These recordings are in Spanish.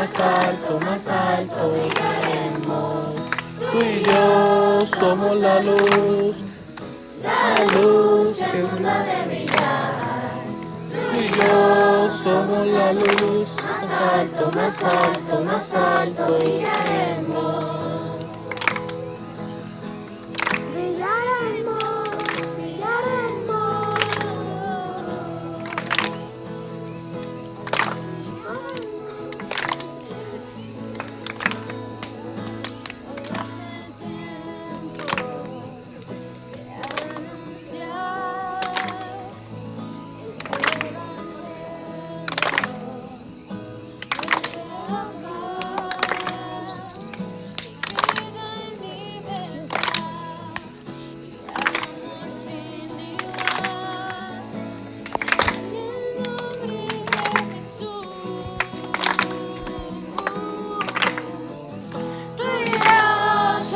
más alto brillaremos. Tú y yo somos la luz que el mundo ha de brillar. Tú y yo somos la luz, más alto brillaremos.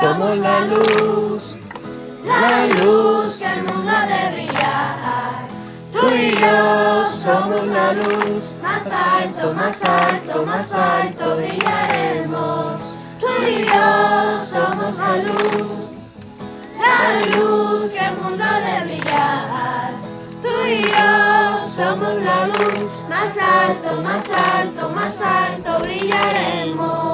Somos la luz que el mundo ha de brillar. Tú y yo somos la luz, más alto brillaremos. Tú y yo somos la luz que el mundo ha de brillar. Tú y yo somos la luz, más alto brillaremos.